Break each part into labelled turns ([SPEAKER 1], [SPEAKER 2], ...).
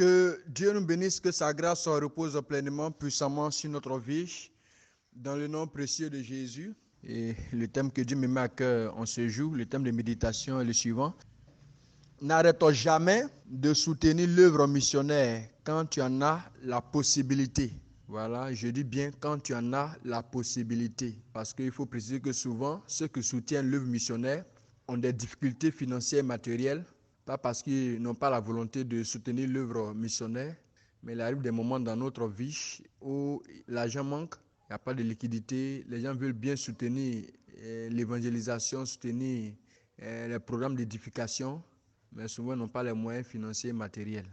[SPEAKER 1] Que Dieu nous bénisse, que sa grâce repose pleinement, puissamment sur notre vie, dans le nom précieux de Jésus. Et le thème que Dieu me met à cœur en ce jour, le thème de méditation est le suivant. N'arrête jamais de soutenir l'œuvre missionnaire quand tu en as la possibilité. Voilà, je dis bien quand tu en as la possibilité. Parce qu'il faut préciser que souvent, ceux qui soutiennent l'œuvre missionnaire ont des difficultés financières et matérielles. Pas parce qu'ils n'ont pas la volonté de soutenir l'œuvre missionnaire, mais il arrive des moments dans notre vie où l'argent manque, il n'y a pas de liquidité, les gens veulent bien soutenir l'évangélisation, soutenir les programmes d'édification, mais souvent n'ont pas les moyens financiers et matériels.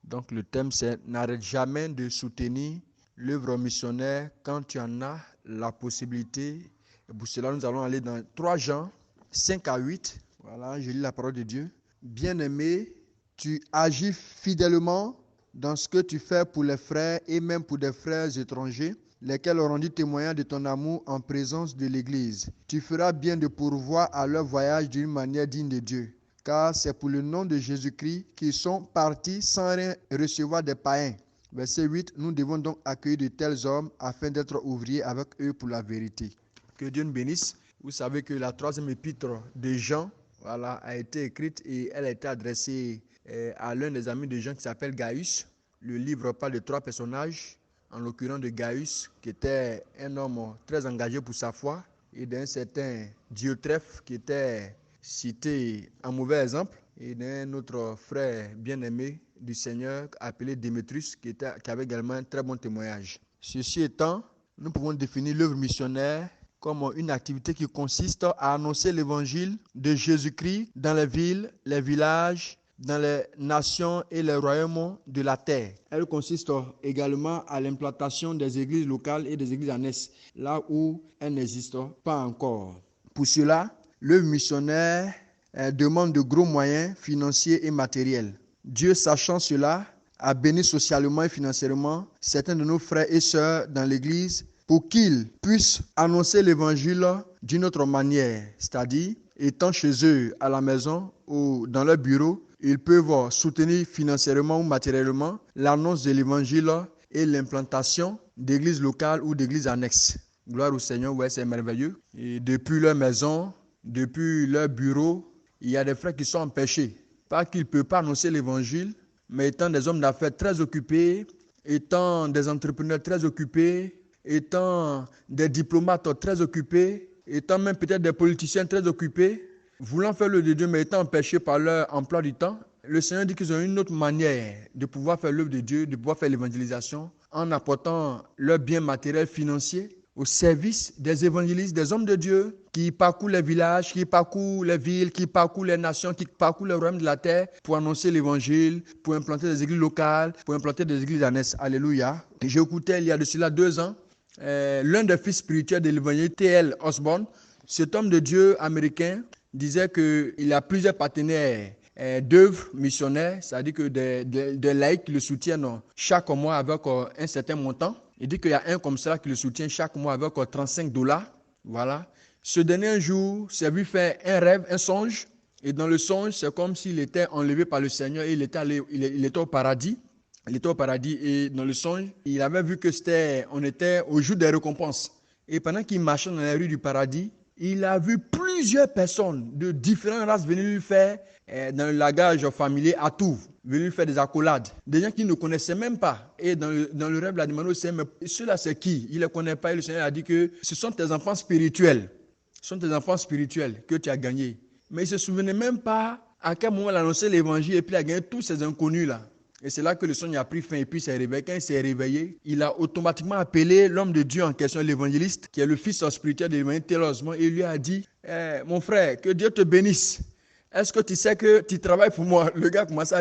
[SPEAKER 1] Donc le thème c'est « N'arrête jamais de soutenir l'œuvre missionnaire quand tu en as la possibilité ». Et pour cela, nous allons aller dans 3 Jean 5 à 8. Voilà, je lis la parole de Dieu. Bien-aimé, tu agis fidèlement dans ce que tu fais pour les frères et même pour des frères étrangers, lesquels ont rendu témoignage de ton amour en présence de l'Église. Tu feras bien de pourvoir à leur voyage d'une manière digne de Dieu, car c'est pour le nom de Jésus-Christ qu'ils sont partis sans rien recevoir des païens. Verset 8, nous devons donc accueillir de tels hommes afin d'être ouvriers avec eux pour la vérité. Que Dieu nous bénisse. Vous savez que la 3e épître de Jean, voilà, a été écrite et elle a été adressée à l'un des amis de Jean qui s'appelle Gaius. Le livre parle de 3 personnages, en l'occurrence de Gaius, qui était un homme très engagé pour sa foi, et d'un certain Diotrephe, qui était cité en mauvais exemple, et d'un autre frère bien-aimé du Seigneur appelé Démétrius, qui avait également un très bon témoignage. Ceci étant, nous pouvons définir l'œuvre missionnaire comme une activité qui consiste à annoncer l'évangile de Jésus-Christ dans les villes, les villages, dans les nations et les royaumes de la terre. Elle consiste également à l'implantation des églises locales et des églises annexes, là où elles n'existent pas encore. Pour cela, l'œuvre missionnaire demande de gros moyens financiers et matériels. Dieu, sachant cela, a béni socialement et financièrement certains de nos frères et sœurs dans l'église pour qu'ils puissent annoncer l'évangile d'une autre manière, c'est-à-dire étant chez eux à la maison ou dans leur bureau, ils peuvent soutenir financièrement ou matériellement l'annonce de l'évangile et l'implantation d'églises locales ou d'églises annexes. Gloire au Seigneur, ouais, c'est merveilleux. Et depuis leur maison, depuis leur bureau, il y a des frères qui sont empêchés. Pas qu'ils ne peuvent pas annoncer l'évangile, mais étant des hommes d'affaires très occupés, étant des entrepreneurs très occupés, étant des diplomates très occupés, étant même peut-être des politiciens très occupés, voulant faire l'œuvre de Dieu, mais étant empêchés par leur emploi du temps, le Seigneur dit qu'ils ont une autre manière de pouvoir faire l'œuvre de Dieu, de pouvoir faire l'évangélisation, en apportant leurs biens matériels financiers au service des évangélistes, des hommes de Dieu qui parcourent les villages, qui parcourent les villes, qui parcourent les nations, qui parcourent les royaumes de la terre pour annoncer l'évangile, pour implanter des églises locales, pour implanter des églises annexes. Alléluia. Et j'ai écouté il y a de cela 2 ans, l'un des fils spirituels de l'évangile, T.L. Osborne, cet homme de Dieu américain, disait qu'il a plusieurs partenaires d'œuvres missionnaires, c'est-à-dire que des laïcs qui le soutiennent chaque mois avec un certain montant. Il dit qu'il y a un comme ça qui le soutient chaque mois avec $35. Voilà. Ce dernier jour s'est vu faire un rêve, un songe, et dans le songe, c'est comme s'il était enlevé par le Seigneur et il était au paradis. Il était au paradis et dans le songe, il avait vu que on était au jour des récompenses. Et pendant qu'il marchait dans les rues du paradis, il a vu plusieurs personnes de différentes races venir lui faire, dans le langage familier, à tout, venir lui faire des accolades. Des gens qu'il ne connaissait même pas. Et dans le rêve, il a demandé au Seigneur, mais ceux-là, c'est qui? Il ne les connaît pas. Et le Seigneur a dit que ce sont tes enfants spirituels. Ce sont tes enfants spirituels que tu as gagnés. Mais il ne se souvenait même pas à quel moment il a annoncé l'évangile et puis il a gagné tous ces inconnus-là. Et c'est là que le songe a pris fin et puis il s'est réveillé. Quand il s'est réveillé, il a automatiquement appelé l'homme de Dieu en question, l'évangéliste, qui est le fils spirituel de l'évangile T.L. Osborne, et il lui a dit, mon frère, que Dieu te bénisse. Est-ce que tu sais que tu travailles pour moi? Le gars a commencé à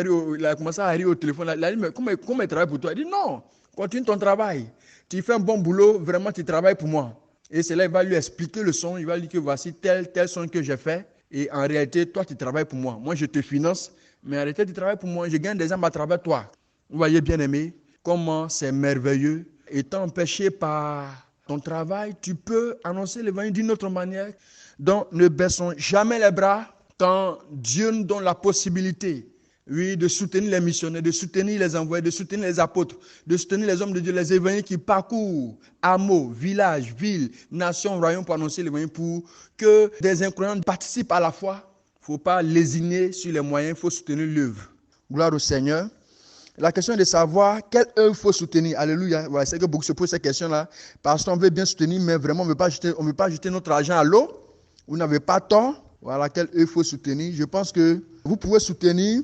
[SPEAKER 1] rire au téléphone. Il a dit, mais comment il travaille pour toi? Il dit, non, continue ton travail. Tu fais un bon boulot, vraiment tu travailles pour moi. Et c'est là qu'il va lui expliquer le son. Il va lui dire que voici tel son que j'ai fait. Et en réalité, toi tu travailles pour moi. Moi je te finance. Mais en réalité, tu travailles pour moi, je gagne des âmes à travers toi. Vous voyez, bien-aimé, comment c'est merveilleux. Étant empêché par ton travail, tu peux annoncer l'évangile d'une autre manière. Donc, ne baissons jamais les bras quand Dieu nous donne la possibilité Oui, de soutenir les missionnaires, de soutenir les envoyés, de soutenir les apôtres, de soutenir les hommes de Dieu, les évangélistes qui parcourent hameaux, villages, villes, nations, royaumes pour annoncer l'évangile, pour que des incroyants participent à la foi. Il ne faut pas lésiner sur les moyens, il faut soutenir l'œuvre. Gloire au Seigneur. La question est de savoir quelle œuvre il faut soutenir. Alléluia. Voilà, c'est que beaucoup se posent cette question-là. Parce qu'on veut bien soutenir, mais vraiment, on ne veut pas jeter notre argent à l'eau. Vous n'avez pas tort. Voilà, quelle œuvre il faut soutenir. Je pense que vous pouvez soutenir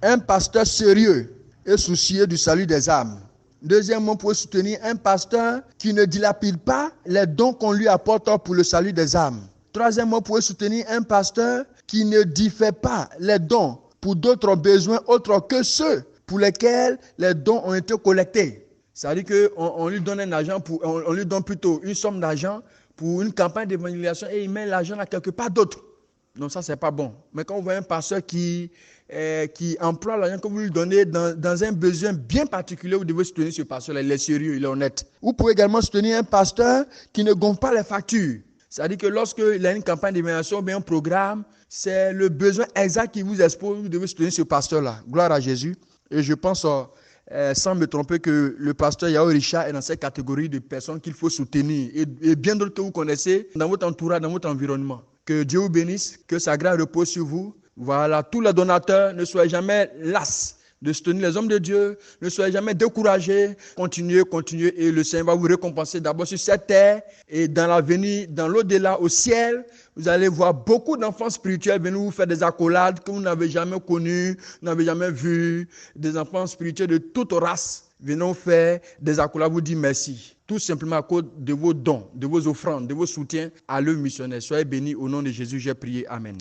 [SPEAKER 1] un pasteur sérieux et soucieux du salut des âmes. Deuxièmement, vous pouvez soutenir un pasteur qui ne dilapide pas les dons qu'on lui apporte pour le salut des âmes. Troisièmement, vous pouvez soutenir un pasteur qui ne diffère pas les dons pour d'autres besoins autres que ceux pour lesquels les dons ont été collectés. C'est-à-dire qu'on lui donne un argent, on lui donne plutôt une somme d'argent pour une campagne d'évangélisation et il met l'argent à quelque part d'autre. Non, ça, c'est pas bon. Mais quand vous voyez un pasteur qui emploie l'argent que vous lui donnez dans un besoin bien particulier, vous devez soutenir ce pasteur-là. Il est sérieux, il est honnête. Vous pouvez également soutenir un pasteur qui ne gonfle pas les factures. C'est-à-dire que lorsqu'il a une campagne d'évangélisation ou bien un programme, c'est le besoin exact qui vous expose, vous devez soutenir ce pasteur-là. Gloire à Jésus. Et je pense, sans me tromper, que le pasteur Yao Richard est dans cette catégorie de personnes qu'il faut soutenir. Et bien d'autres que vous connaissez dans votre entourage, dans votre environnement. Que Dieu vous bénisse, que sa grâce repose sur vous. Voilà, tous les donateurs, ne soyez jamais las de soutenir les hommes de Dieu. Ne soyez jamais découragés. Continuez. Et le Seigneur va vous récompenser d'abord sur cette terre et dans l'avenir, dans l'au-delà, au ciel. Vous allez voir beaucoup d'enfants spirituels venir vous faire des accolades que vous n'avez jamais connues, n'avez jamais vues. Des enfants spirituels de toute race venons faire des accolades, vous dire merci. Tout simplement à cause de vos dons, de vos offrandes, de vos soutiens à l'œuvre missionnaire. Soyez bénis au nom de Jésus, j'ai prié. Amen.